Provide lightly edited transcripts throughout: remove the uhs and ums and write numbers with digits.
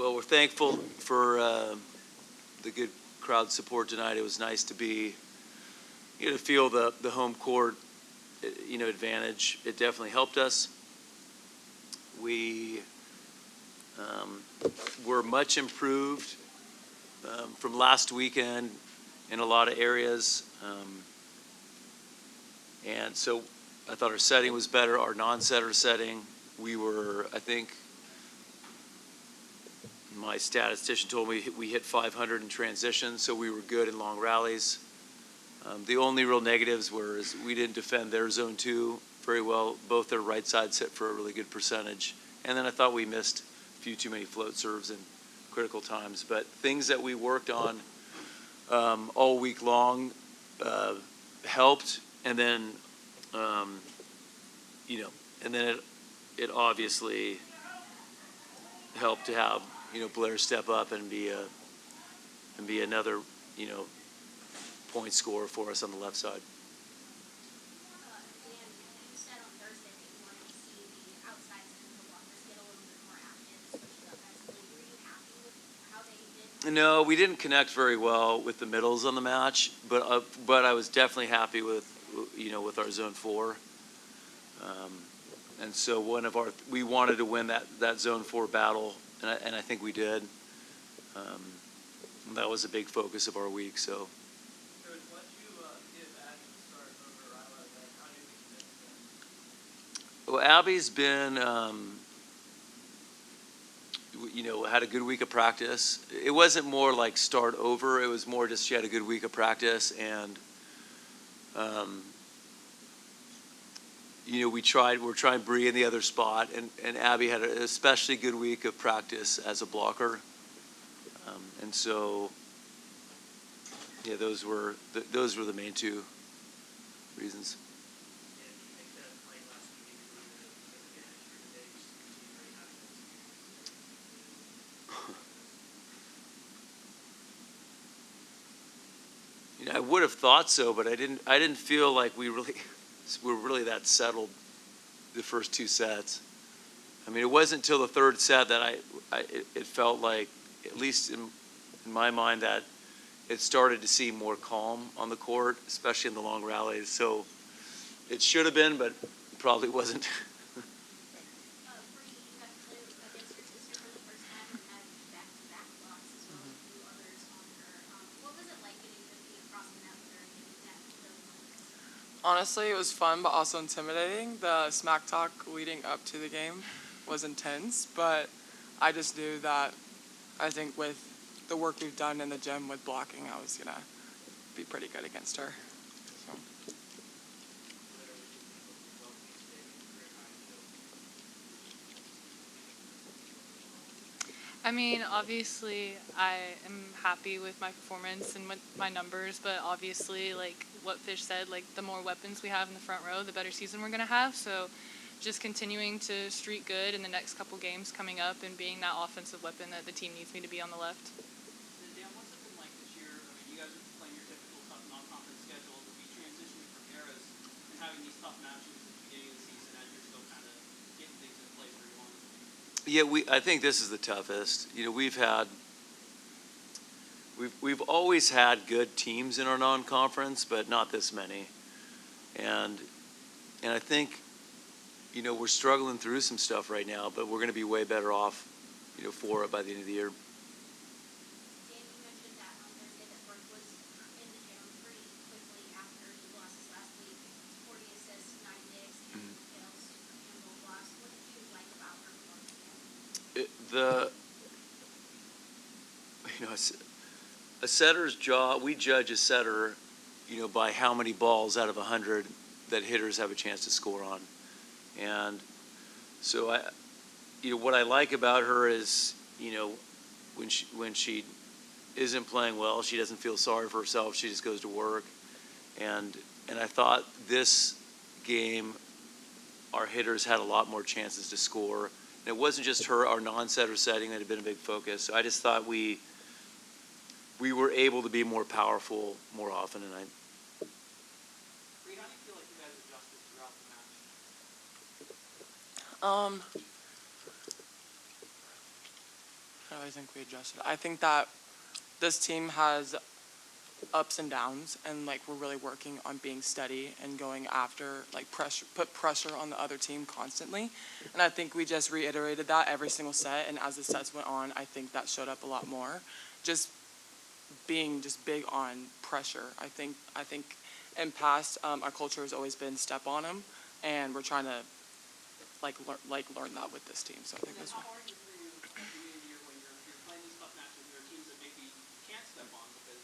Well, we're thankful for the good crowd support tonight. It was nice to be, to feel the home court, advantage. It definitely helped us. We were much improved from last weekend in a lot of areas. And so I thought our setting was better, our non-setter setting. We were, I think, my statistician told me we hit 500 in transition, so we were good in long rallies. The only real negatives were we didn't defend their zone 2 very well. Both their right sides hit for a really good percentage. And then I thought we missed a few too many float serves in critical times. But things that we worked on all week long helped. And then, and then it obviously helped to have, Blaire step up and be another, point scorer for us on the left side. No, we didn't connect very well with the middles on the match, but I was definitely happy with, with our zone 4. And so we wanted to win that zone 4 battle, and I think we did. That was a big focus of our week. So. Well, Abby's been, had a good week of practice. It wasn't more like start over. It was more just she had a good week of practice, and we're trying Bree in the other spot, and Abby had an especially good week of practice as a blocker, and so those were the main two reasons. I would have thought so, but I didn't feel like we were really that settled the first 2 sets. I mean, it wasn't until the 3rd set that it felt like, at least in my mind, that it started to seem more calm on the court, especially in the long rallies. So it should have been, but it probably wasn't. Honestly, it was fun, but also intimidating. The smack talk leading up to the game was intense, but I just knew that I think with the work we've done in the gym with blocking, I was going to be pretty good against her. So. I mean, obviously, I am happy with my performance and with my numbers, but obviously, like what Fish said, like the more weapons we have in the front row, the better season we're going to have. So just continuing to streak good in the next couple games coming up and being that offensive weapon that the team needs me to be on the left. Dan, what's it been like this year? I mean, you guys are playing your typical tough non-conference schedule, but we transitioning from eras and having these tough matches at the beginning of the season as you're still kind of getting things in place where you want them to be. Yeah, I think this is the toughest. We've always had good teams in our non-conference, but not this many. And I think, we're struggling through some stuff right now, but we're going to be way better off, for it by the end of the year. Dan, you mentioned that on Thursday that Brooke was in the gym pretty quickly after he lost his last week. 40 assists, 9 digs, and kills, and goal blocks. What did you like about her performance? A setter's job, we judge a setter, by how many balls out of 100 that hitters have a chance to score on. And so what I like about her is, when she isn't playing well, she doesn't feel sorry for herself. She just goes to work. And I thought this game, our hitters had a lot more chances to score. And it wasn't just our non-setter setting that had been a big focus. So I just thought we were able to be more powerful more often tonight. Bree, how do you feel like you guys adjusted throughout the match? How do I think we adjusted? I think that this team has ups and downs, and like we're really working on being steady and going after like put pressure on the other team constantly. And I think we just reiterated that every single set, and as the sets went on, I think that showed up a lot more. Just being just big on pressure. I think in past our culture has always been step on them, and we're trying to learn that with this team. So I think And that's how right. hard is it for you at the beginning of the year when you're playing these tough matches and there are teams that maybe you can't step on because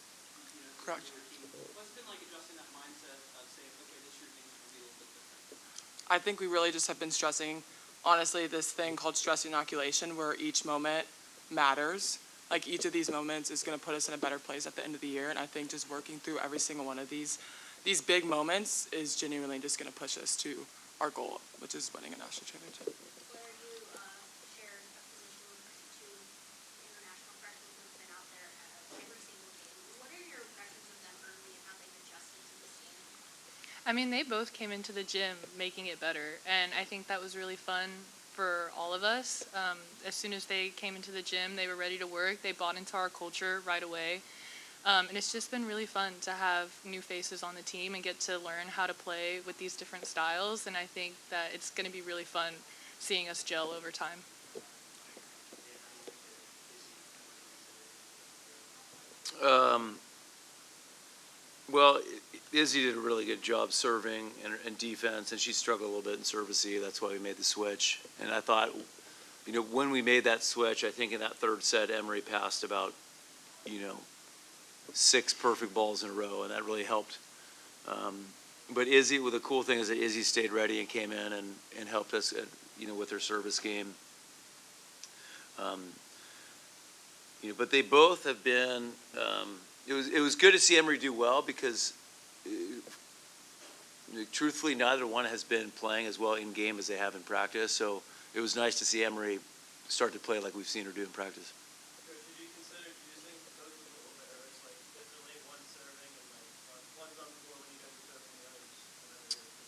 Correct. your team. What's it been like adjusting that mindset of saying, okay, this year things are going to be a little bit different? I think we really just have been stressing, honestly, this thing called stress inoculation, where each moment matters. Like each of these moments is going to put us in a better place at the end of the year. And I think just working through every single one of these big moments is genuinely just going to push us to our goal, which is winning a national championship. Blaire, you shared a position with two international freshmen who have been out there every single game. What are your impressions of them early and how they've adjusted to this game? I mean, they both came into the gym making it better, and I think that was really fun for all of us. As soon as they came into the gym, they were ready to work. They bought into our culture right away. And it's just been really fun to have new faces on the team and get to learn how to play with these different styles. And I think that it's going to be really fun seeing us gel over time. Well, Izzy did a really good job serving and defense, and she struggled a little bit in service-y. That's why we made the switch. And I thought, when we made that switch, I think in that third set, Emery passed about, 6 perfect balls in a row, and that really helped. But Izzy, the cool thing is that Izzy stayed ready and came in and helped us, with her service game. But they both have been. It was good to see Emery do well because, truthfully, neither one has been playing as well in game as they have in practice. So it was nice to see Emery start to play like we've seen her do in practice. Coach, did you consider using coach a little bit, or it's like differently, one serving and like one's on the floor when you guys are serving,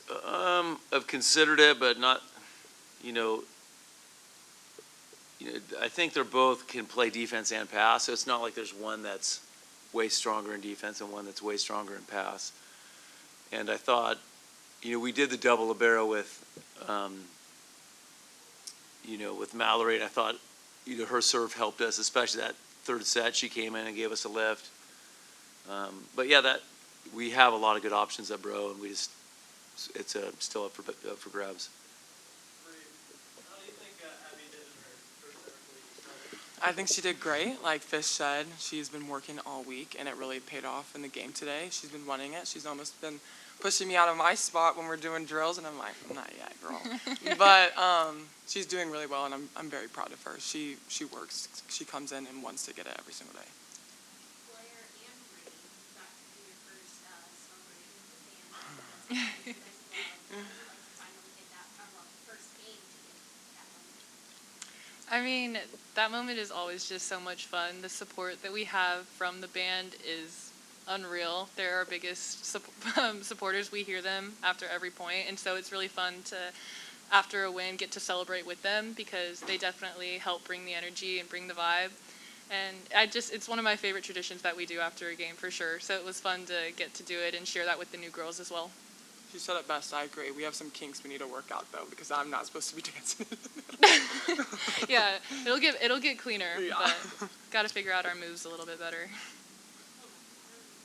the others? I've considered it, but not. I think they're both can play defense and pass. So it's not like there's one that's way stronger in defense and one that's way stronger in pass. And I thought, we did the double libero with, with Mallory, and I thought, her serve helped us, especially that third set. She came in and gave us a lift. But yeah, that we have a lot of good options at Bro, and it's still up for grabs. How do you think Abby did in her first ever league start? I think she did great. Like Fish said, she's been working all week, and it really paid off in the game today. She's been running it. She's almost been pushing me out of my spot when we're doing drills, and I'm like, not yet, girl. But she's doing really well, and I'm very proud of her. She works. She comes in and wants to get it every single day. Blaire and Brady, you got to do your first celebration with the band. That's you guys love. What would you like to finally get that first game to get that moment? I mean, that moment is always just so much fun. The support that we have from the band is unreal. They're our biggest supporters. We hear them after every point, and so it's really fun to, after a win, get to celebrate with them because they definitely help bring the energy and bring the vibe. And it's one of my favorite traditions that we do after a game for sure. So it was fun to get to do it and share that with the new girls as well. She said it best. I agree. We have some kinks we need to work out though, because I'm not supposed to be dancing. Yeah, it'll get cleaner, Yeah. but got to figure out our moves a little bit better.